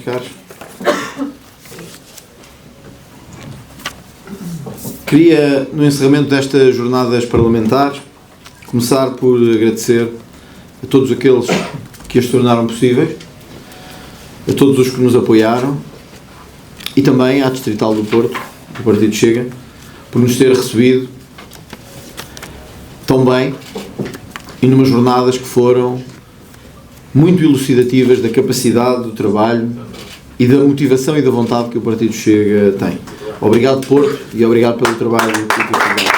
caros. Queria, no encerramento destas jornadas parlamentares, começar por agradecer a todos aqueles que as tornaram possíveis, a todos os que nos apoiaram e também à Distrital do Porto, do Partido Chega, por nos ter recebido tão bem e numas jornadas que foram muito elucidativas da capacidade do trabalho e da motivação e da vontade que o Partido Chega tem. Obrigado, Porto, e obrigado pelo trabalho que tu fizeste.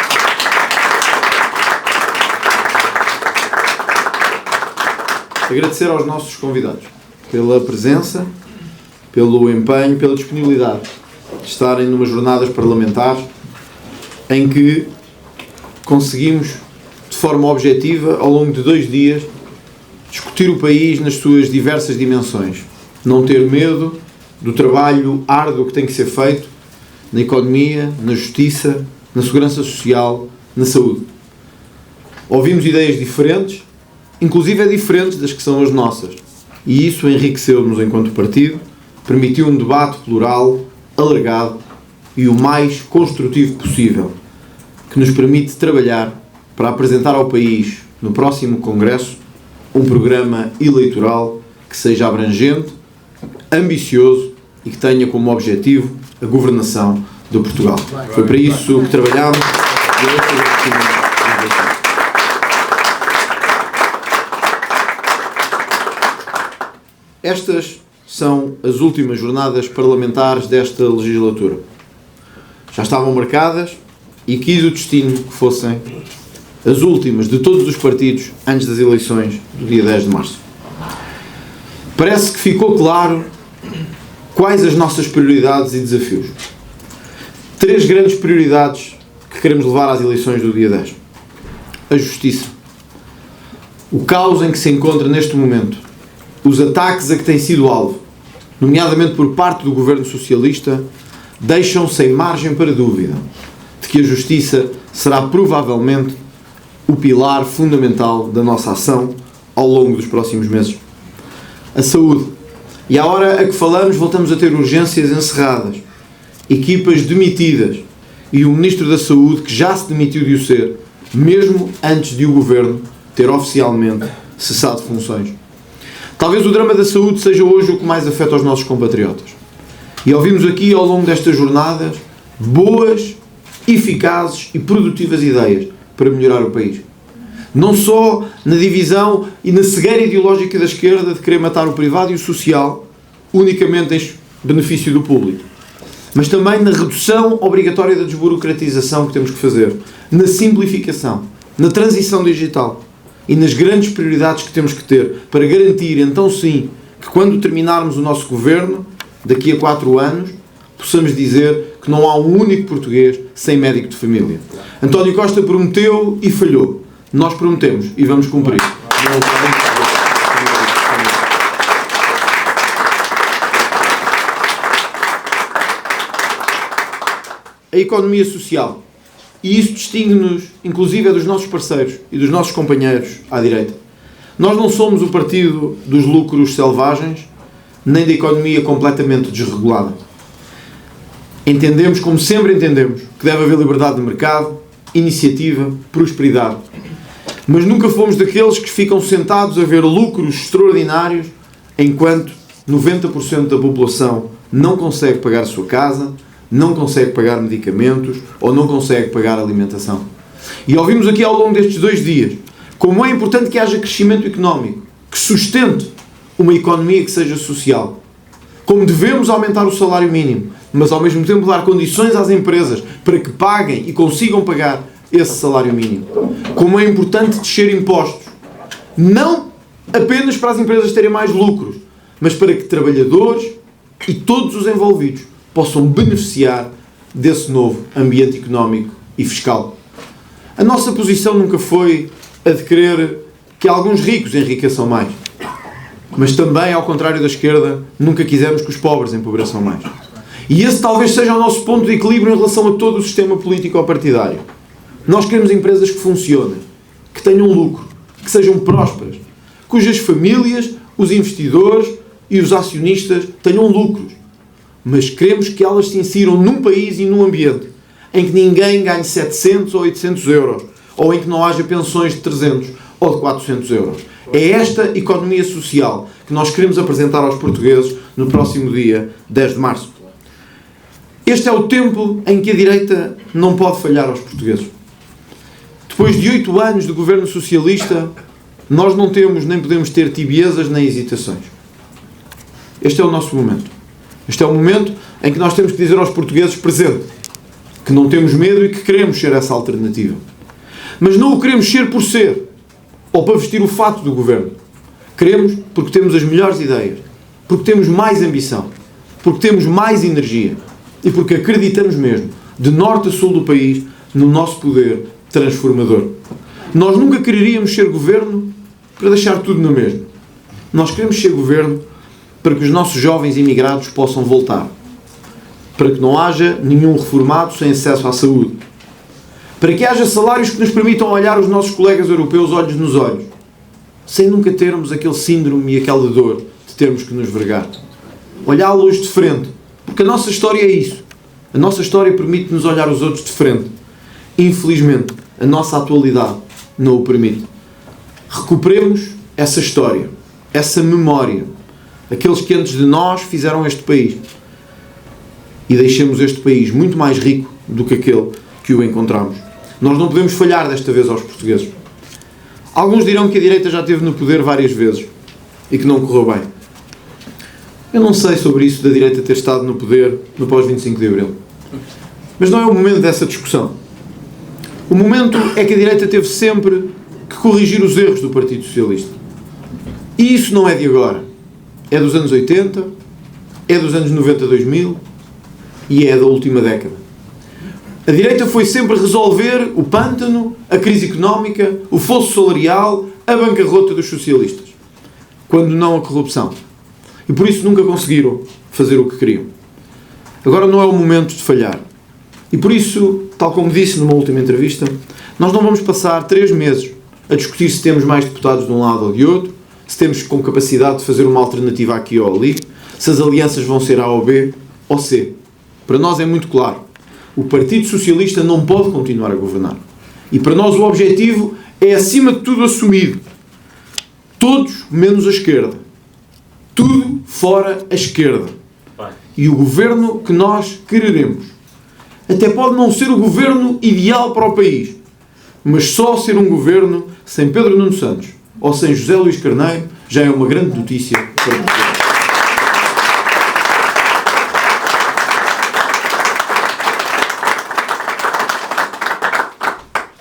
Agradecer aos nossos convidados pela presença, pelo empenho, pela disponibilidade de estarem numas jornadas parlamentares em que conseguimos, de forma objetiva, ao longo de 2 dias, discutir o país nas suas diversas dimensões. Não ter medo do trabalho árduo que tem que ser feito na economia, na justiça, na segurança social, na saúde. Ouvimos ideias diferentes, inclusive diferentes das que são as nossas. E isso enriqueceu-nos enquanto partido, permitiu um debate plural, alargado e o mais construtivo possível, que nos permite trabalhar para apresentar ao país, no próximo Congresso, um programa eleitoral que seja abrangente, ambicioso e que tenha como objetivo a governação de Portugal. Foi para isso que trabalhámos. Estas são as últimas jornadas parlamentares desta legislatura. Já estavam marcadas e quis o destino que fossem as últimas de todos os partidos antes das eleições do dia 10 de março. Parece que ficou claro quais as nossas prioridades e desafios. 3 grandes prioridades que queremos levar às eleições do dia 10. A justiça. O caos em que se encontra neste momento, os ataques a que tem sido alvo, nomeadamente por parte do governo socialista, deixam sem margem para dúvida de que a justiça será provavelmente o pilar fundamental da nossa ação ao longo dos próximos meses. A saúde. E à hora a que falamos, voltamos a ter urgências encerradas, equipas demitidas e o Ministro da Saúde que já se demitiu de o ser, mesmo antes de o Governo ter oficialmente cessado funções. Talvez o drama da saúde seja hoje o que mais afeta os nossos compatriotas. E ouvimos aqui ao longo destas jornadas boas, eficazes e produtivas ideias para melhorar o país. Não só na divisão e na cegueira ideológica da esquerda de querer matar o privado e o social unicamente em benefício do público, mas também na redução obrigatória da desburocratização que temos que fazer, na simplificação, na transição digital e nas grandes prioridades que temos que ter para garantir, então sim, que quando terminarmos o nosso governo, daqui a 4 anos, possamos dizer que não há um único português sem médico de família. António Costa prometeu e falhou. Nós prometemos e vamos cumprir. A economia social. E isso distingue-nos, inclusive, dos nossos parceiros e dos nossos companheiros à direita. Nós não somos o partido dos lucros selvagens, nem da economia completamente desregulada. Entendemos, como sempre entendemos, que deve haver liberdade de mercado, iniciativa, prosperidade. Mas nunca fomos daqueles que ficam sentados a ver lucros extraordinários enquanto 90% da população não consegue pagar a sua casa, não consegue pagar medicamentos ou não consegue pagar alimentação. E ouvimos aqui ao longo destes 2 dias como é importante que haja crescimento económico, que sustente uma economia que seja social. Como devemos aumentar o salário mínimo, mas ao mesmo tempo dar condições às empresas para que paguem e consigam pagar esse salário mínimo. Como é importante descer impostos, não apenas para as empresas terem mais lucros, mas para que trabalhadores e todos os envolvidos possam beneficiar desse novo ambiente económico e fiscal. A nossa posição nunca foi a de querer que alguns ricos enriqueçam mais, mas também, ao contrário da esquerda, nunca quisemos que os pobres empobreçam mais. E esse talvez seja o nosso ponto de equilíbrio em relação a todo o sistema político-partidário. Nós queremos empresas que funcionem, que tenham lucro, que sejam prósperas, cujas famílias, os investidores e os acionistas tenham lucros. Mas queremos que elas se insiram num país e num ambiente em que ninguém ganhe 700 ou 800 euros, ou em que não haja pensões de 300 ou de 400 euros. É esta economia social que nós queremos apresentar aos portugueses no próximo dia 10 de março. Este é o tempo em que a direita não pode falhar aos portugueses. Depois de 8 anos de governo socialista, nós não temos nem podemos ter tibiezas nem hesitações. Este é o nosso momento. Este é o momento em que nós temos que dizer aos portugueses presente que não temos medo e que queremos ser essa alternativa. Mas não o queremos ser por ser, ou para vestir o fato do governo. Queremos porque temos as melhores ideias, porque temos mais ambição, porque temos mais energia e porque acreditamos mesmo, de norte a sul do país, no nosso poder transformador. Nós nunca quereríamos ser governo para deixar tudo na mesma. Nós queremos ser governo para que os nossos jovens imigrados possam voltar, para que não haja nenhum reformado sem acesso à saúde, para que haja salários que nos permitam olhar os nossos colegas europeus olhos nos olhos, sem nunca termos aquele síndrome e aquela dor de termos que nos vergar. Olhá-los de frente, porque a nossa história é isso. A nossa história permite-nos olhar os outros de frente. Infelizmente, a nossa atualidade não o permite. Recuperemos essa história, essa memória, aqueles que antes de nós fizeram este país, e deixemos este país muito mais rico do que aquele que o encontramos. Nós não podemos falhar desta vez aos portugueses. Alguns dirão que a direita já esteve no poder várias vezes e que não correu bem. Eu não sei sobre isso da direita ter estado no poder no pós-25 de Abril. Mas não é o momento dessa discussão. O momento é que a direita teve sempre que corrigir os erros do Partido Socialista. E isso não é de agora. É dos anos 80, é dos anos 90 a 2000 e é da última década. A direita foi sempre resolver o pântano, a crise económica, o fosso salarial, a bancarrota dos socialistas. Quando não a corrupção. E por isso nunca conseguiram fazer o que queriam. Agora não é o momento de falhar. E por isso, tal como disse numa última entrevista, nós não vamos passar 3 meses a discutir se temos mais deputados de um lado ou de outro, se temos com capacidade de fazer uma alternativa aqui ou ali, se as alianças vão ser A ou B ou C. Para nós é muito claro. O Partido Socialista não pode continuar a governar. E para nós o objetivo é, acima de tudo, assumido. Todos menos a esquerda. Tudo fora a esquerda. E o governo que nós quereremos. Até pode não ser o governo ideal para o país, mas só ser um governo sem Pedro Nuno Santos ou sem José Luís Carneiro já é uma grande notícia para Portugal.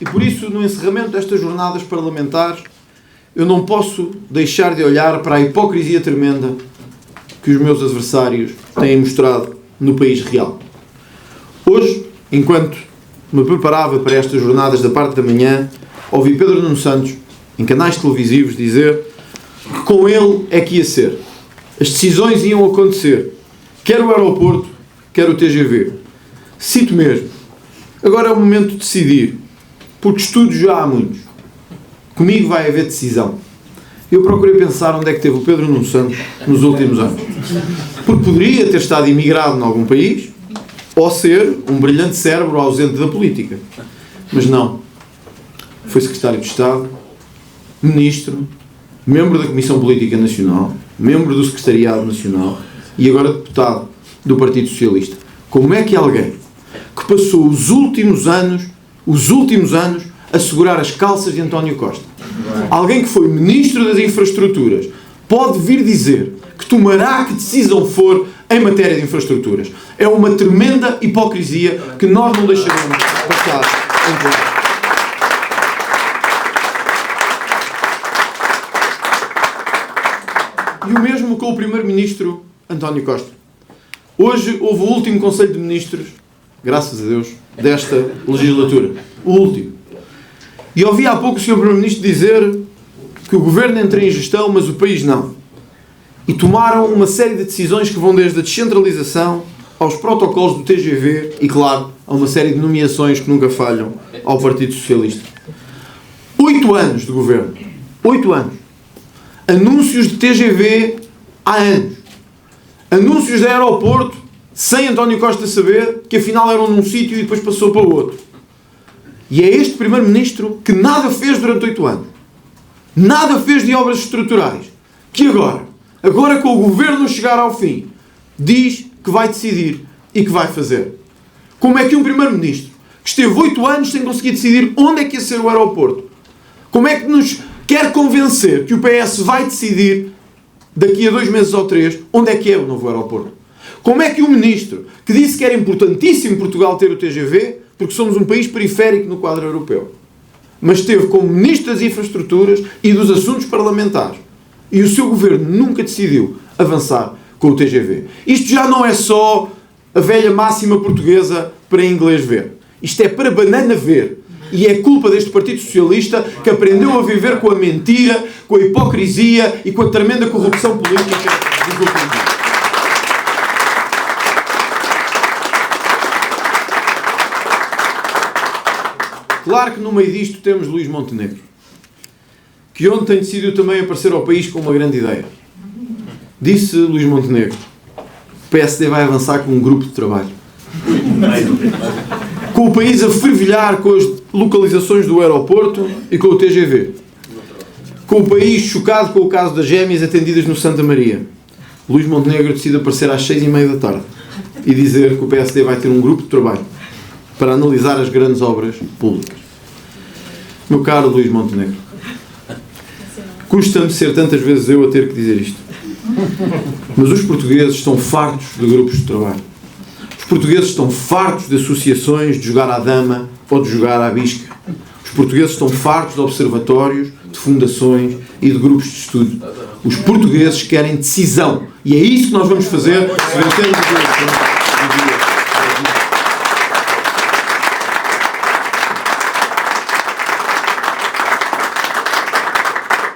E por isso, no encerramento destas jornadas parlamentares, eu não posso deixar de olhar para a hipocrisia tremenda que os meus adversários têm mostrado no país real. Hoje, enquanto me preparava para estas jornadas da parte da manhã, ouvi Pedro Nuno Santos, em canais televisivos, dizer que com ele é que ia ser. As decisões iam acontecer. Quer o aeroporto, quer o TGV. Cito mesmo. Agora é o momento de decidir. Porque estudos já há muitos. Comigo vai haver decisão. Eu procurei pensar onde é que teve o Pedro Nuno Santos nos últimos anos. Porque poderia ter estado imigrado em algum país, ou ser um brilhante cérebro ausente da política. Mas não. Foi secretário de Estado, ministro, membro da Comissão Política Nacional, membro do Secretariado Nacional e agora deputado do Partido Socialista. Como é que alguém que passou os últimos anos a segurar as calças de António Costa, alguém que foi Ministro das Infraestruturas, pode vir dizer que tomará que decisão for em matéria de infraestruturas? É uma tremenda hipocrisia que nós não deixaremos passar em claro. E o mesmo com o Primeiro-Ministro António Costa. Hoje houve o último Conselho de Ministros, graças a Deus, desta legislatura. O último. E ouvi há pouco o Sr. Primeiro-Ministro dizer que o Governo entra em gestão, mas o país não. E tomaram uma série de decisões que vão desde a descentralização aos protocolos do TGV e, claro, a uma série de nomeações que nunca falham ao Partido Socialista. 8 anos de governo. 8 anos. Anúncios de TGV há anos. Anúncios de aeroporto, sem António Costa saber, que afinal eram num sítio e depois passou para o outro. E é este Primeiro-Ministro que nada fez durante 8 anos. Nada fez de obras estruturais. Que agora com o governo chegar ao fim, diz que vai decidir e que vai fazer. Como é que um Primeiro-Ministro que esteve 8 anos sem conseguir decidir onde é que ia ser o aeroporto, como é que nos quer convencer que o PS vai decidir daqui a 2 meses ou 3 onde é que é o novo aeroporto? Como é que um Ministro que disse que era importantíssimo Portugal ter o TGV, porque somos um país periférico no quadro europeu, mas esteve como Ministro das Infraestruturas e dos Assuntos Parlamentares, e o seu governo nunca decidiu avançar com o TGV? Isto já não é só a velha máxima portuguesa para inglês ver. Isto é para banana ver. E é culpa deste Partido Socialista que aprendeu a viver com a mentira, com a hipocrisia e com a tremenda corrupção política dos últimos anos. Claro que no meio disto temos Luís Montenegro, que ontem decidiu também aparecer ao país com uma grande ideia. Disse Luís Montenegro: o PSD vai avançar com um grupo de trabalho. Com o país a fervilhar com as localizações do aeroporto e com o TGV. Com o país chocado com o caso das gêmeas atendidas no Santa Maria, Luís Montenegro decide aparecer às 6h30 da tarde e dizer que o PSD vai ter um grupo de trabalho para analisar as grandes obras públicas. Meu caro Luís Montenegro, custa-me ser tantas vezes eu a ter que dizer isto, mas os portugueses estão fartos de grupos de trabalho. Os portugueses estão fartos de associações de jogar à dama ou de jogar à bisca. Os portugueses estão fartos de observatórios, de fundações e de grupos de estudo. Os portugueses querem decisão. E é isso que nós vamos fazer se vencermos as eleições no dia.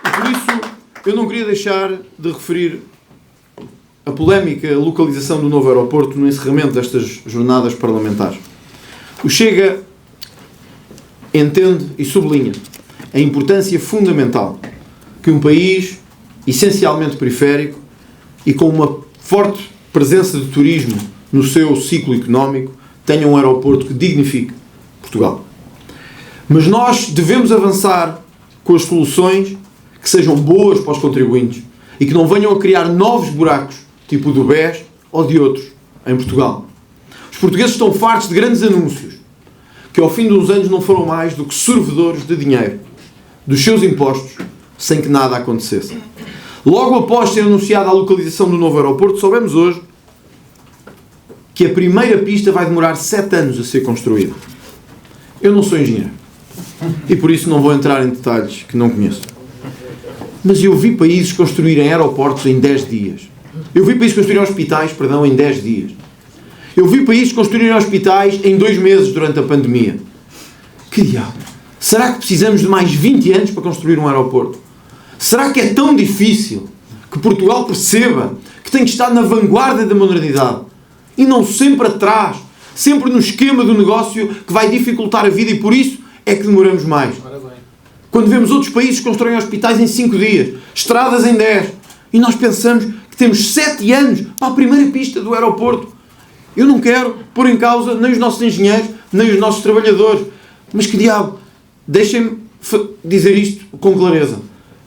E por isso, eu não queria deixar de referir a polémica localização do novo aeroporto no encerramento destas jornadas parlamentares. O Chega entende e sublinha a importância fundamental que um país essencialmente periférico e com uma forte presença de turismo no seu ciclo económico tenha um aeroporto que dignifique Portugal. Mas nós devemos avançar com as soluções que sejam boas para os contribuintes e que não venham a criar novos buracos, tipo o do BES ou de outros, em Portugal. Os portugueses estão fartos de grandes anúncios, que ao fim de uns anos não foram mais do que sorvedores de dinheiro, dos seus impostos, sem que nada acontecesse. Logo após ter anunciado a localização do novo aeroporto, soubemos hoje que a primeira pista vai demorar 7 anos a ser construída. Eu não sou engenheiro, e por isso não vou entrar em detalhes que não conheço. Mas eu vi países construírem aeroportos em 10 dias. Eu vi países construírem hospitais, em 10 dias. Eu vi países construírem hospitais em 2 meses durante a pandemia. Que diabo? Será que precisamos de mais 20 anos para construir um aeroporto? Será que é tão difícil que Portugal perceba que tem que estar na vanguarda da modernidade e não sempre atrás, sempre no esquema do negócio que vai dificultar a vida, e por isso é que demoramos mais? Quando vemos outros países que constroem hospitais em 5 dias, estradas em 10, e nós pensamos que temos 7 anos para a primeira pista do aeroporto. Eu não quero pôr em causa nem os nossos engenheiros, nem os nossos trabalhadores. Mas que diabo, deixem-me dizer isto com clareza.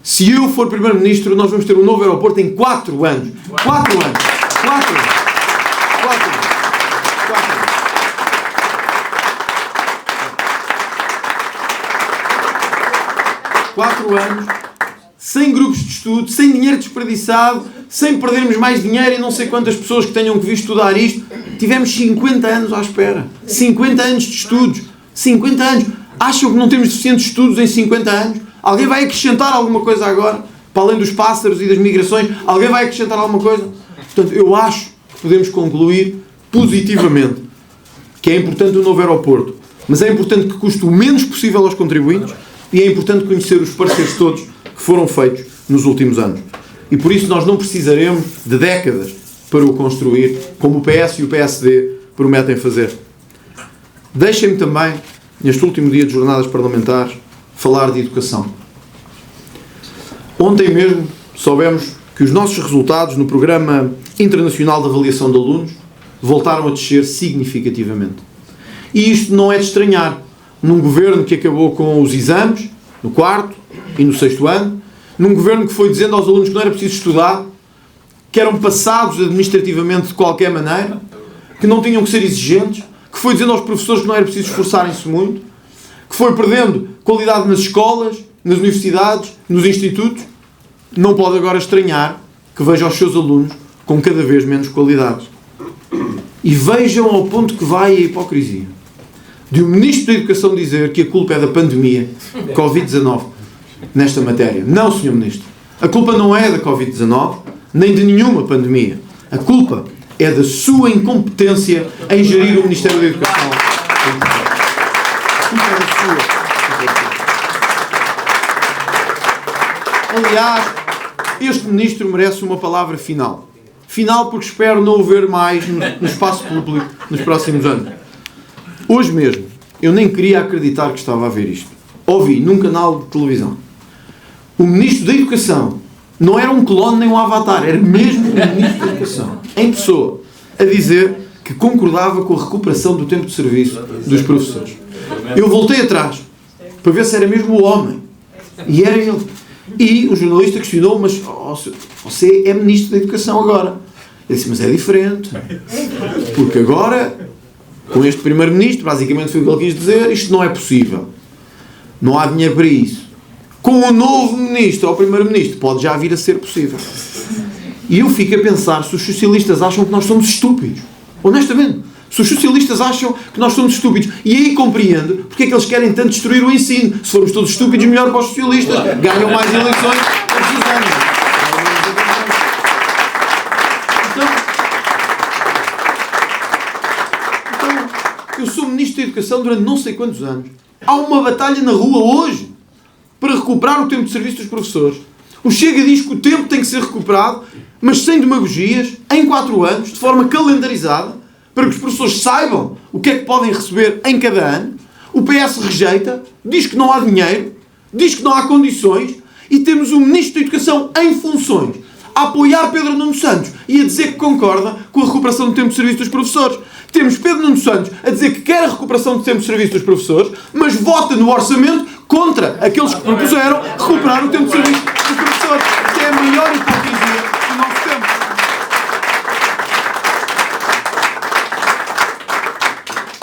Se eu for Primeiro-Ministro, nós vamos ter um novo aeroporto em 4 anos. 4 anos. 4 anos. 4 anos. 4 anos, sem grupos de estudo, sem dinheiro desperdiçado, sem perdermos mais dinheiro e não sei quantas pessoas que tenham que vir estudar isto. Tivemos 50 anos à espera. 50 anos de estudos. 50 anos. Acham que não temos suficientes estudos em 50 anos? Alguém vai acrescentar alguma coisa agora? Para além dos pássaros e das migrações, alguém vai acrescentar alguma coisa? Portanto, eu acho que podemos concluir positivamente que é importante o novo aeroporto, mas é importante que custe o menos possível aos contribuintes e é importante conhecer os parceiros todos que foram feitos nos últimos anos. E por isso nós não precisaremos de décadas para o construir, como o PS e o PSD prometem fazer. Deixem-me também, neste último dia de jornadas parlamentares, falar de educação. Ontem mesmo soubemos que os nossos resultados no programa internacional de avaliação de alunos voltaram a descer significativamente. E isto não é de estranhar. Num governo que acabou com os exames, no 4º e no 6º ano, num governo que foi dizendo aos alunos que não era preciso estudar, que eram passados administrativamente de qualquer maneira, que não tinham que ser exigentes, que foi dizendo aos professores que não era preciso esforçarem-se muito, que foi perdendo qualidade nas escolas, nas universidades, nos institutos, não pode agora estranhar que veja os seus alunos com cada vez menos qualidade. E vejam ao ponto que vai a hipocrisia de um Ministro da Educação dizer que a culpa é da pandemia Covid-19 nesta matéria. Não, Sr. Ministro. A culpa não é da Covid-19, nem de nenhuma pandemia. A culpa é da sua incompetência em gerir o Ministério da Educação. A culpa é da sua. Aliás, este Ministro merece uma palavra final. Final porque espero não o ver mais no espaço público nos próximos anos. Hoje mesmo, eu nem queria acreditar que estava a ver isto. Ouvi num canal de televisão. O Ministro da Educação não era um clone nem um avatar, era mesmo o Ministro da Educação, em pessoa, a dizer que concordava com a recuperação do tempo de serviço dos professores. Eu voltei atrás para ver se era mesmo o homem. E era ele. E o jornalista questionou, mas você é Ministro da Educação agora. Eu disse, mas é diferente. Porque agora, com este Primeiro-Ministro, basicamente foi o que ele quis dizer, isto não é possível. Não há dinheiro para isso. Com o novo Ministro, ou Primeiro-Ministro, pode já vir a ser possível. E eu fico a pensar se os socialistas acham que nós somos estúpidos. Honestamente. Se os socialistas acham que nós somos estúpidos. E aí compreendo porque é que eles querem tanto destruir o ensino. Se formos todos estúpidos, melhor para os socialistas. Ganham mais eleições todos os anos. Então, eu sou Ministro da Educação durante não sei quantos anos. Há uma batalha na rua hoje para recuperar o tempo de serviço dos professores. O Chega diz que o tempo tem que ser recuperado, mas sem demagogias, em 4 anos, de forma calendarizada, para que os professores saibam o que é que podem receber em cada ano. O PS rejeita, diz que não há dinheiro, diz que não há condições, e temos um Ministro da Educação em funções a apoiar Pedro Nuno Santos e a dizer que concorda com a recuperação do tempo de serviço dos professores. Temos Pedro Nuno Santos a dizer que quer a recuperação do tempo de serviço dos professores, mas vota no orçamento contra aqueles que propuseram recuperar o tempo de serviço dos professores. Que é a maior hipocrisia do nosso tempo.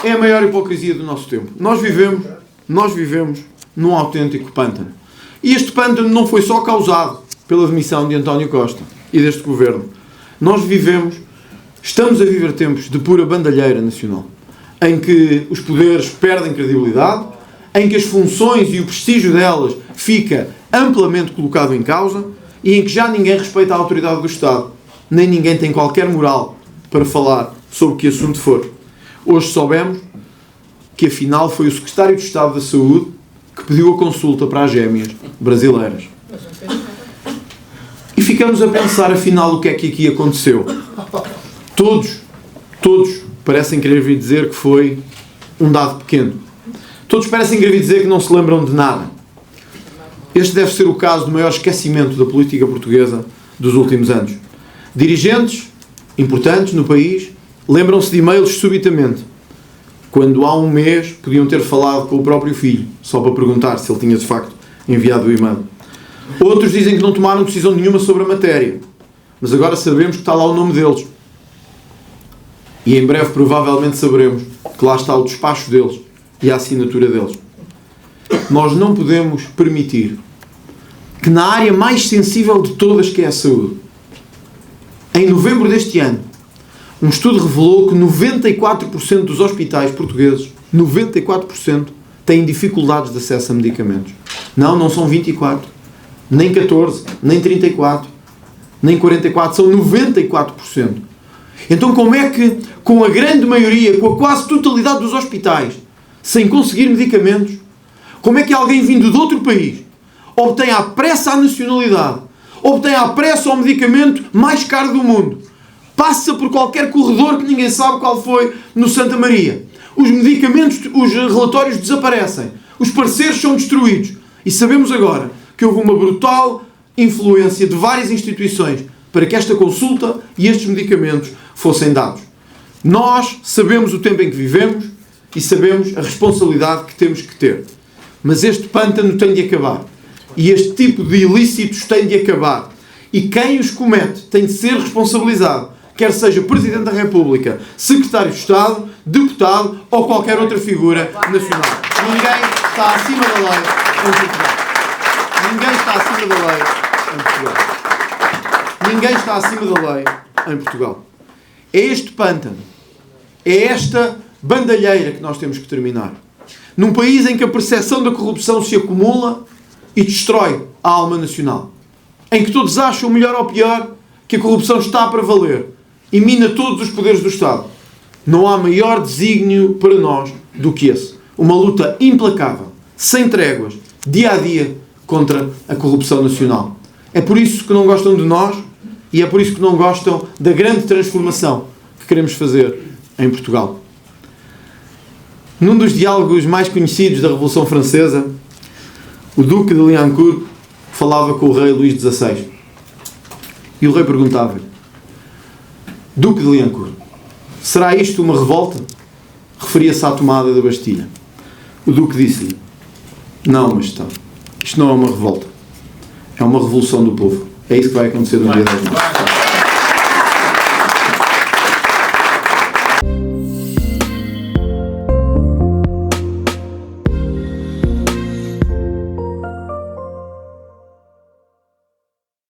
É a maior hipocrisia do nosso tempo. Nós vivemos num autêntico pântano. E este pântano não foi só causado pela demissão de António Costa e deste governo. Estamos a viver tempos de pura bandalheira nacional, em que os poderes perdem credibilidade, em que as funções e o prestígio delas fica amplamente colocado em causa e em que já ninguém respeita a autoridade do Estado, nem ninguém tem qualquer moral para falar sobre que assunto for. Hoje soubemos que afinal foi o Secretário de Estado da Saúde que pediu a consulta para as gêmeas brasileiras. E ficamos a pensar afinal o que é que aqui aconteceu. Todos parecem querer vir dizer que foi um dado pequeno. Todos parecem querer vir dizer que não se lembram de nada. Este deve ser o caso do maior esquecimento da política portuguesa dos últimos anos. Dirigentes importantes no país lembram-se de e-mails subitamente, quando há um mês podiam ter falado com o próprio filho, só para perguntar se ele tinha de facto enviado o e-mail. Outros dizem que não tomaram decisão nenhuma sobre a matéria, mas agora sabemos que está lá o nome deles. E em breve provavelmente saberemos que lá está o despacho deles e a assinatura deles. Nós não podemos permitir que na área mais sensível de todas, que é a saúde, em novembro deste ano, um estudo revelou que 94% dos hospitais portugueses, 94%, têm dificuldades de acesso a medicamentos. Não são 24, nem 14, nem 34, nem 44, são 94%. Então como é que, com a grande maioria, com a quase totalidade dos hospitais, sem conseguir medicamentos, como é que alguém vindo de outro país obtém à pressa a nacionalidade, obtém à pressa o medicamento mais caro do mundo, passa por qualquer corredor que ninguém sabe qual foi no Santa Maria, os medicamentos, os relatórios desaparecem, os pareceres são destruídos, e sabemos agora que houve uma brutal influência de várias instituições para que esta consulta e estes medicamentos fossem dados. Nós sabemos o tempo em que vivemos e sabemos a responsabilidade que temos que ter. Mas este pântano tem de acabar. E este tipo de ilícitos tem de acabar. E quem os comete tem de ser responsabilizado, quer seja Presidente da República, Secretário de Estado, Deputado ou qualquer outra figura nacional. Ninguém está acima da lei em Portugal. Ninguém está acima da lei em Portugal. Ninguém está acima da lei em Portugal. É este pântano, é esta bandalheira que nós temos que terminar. Num país em que a percepção da corrupção se acumula e destrói a alma nacional. Em que todos acham, melhor ou pior, que a corrupção está para valer e mina todos os poderes do Estado. Não há maior desígnio para nós do que esse. Uma luta implacável, sem tréguas, dia a dia, contra a corrupção nacional. É por isso que não gostam de nós e é por isso que não gostam da grande transformação que queremos fazer em Portugal. Num dos diálogos mais conhecidos da Revolução Francesa, o Duque de Liancourt falava com o rei Luís XVI. E o rei perguntava-lhe: Duque de Liancourt, será isto uma revolta? Referia-se à tomada da Bastilha. O Duque disse-lhe: não, majestade, isto não é uma revolta. É uma revolução do povo. É isso que vai acontecer no dia 10 de março.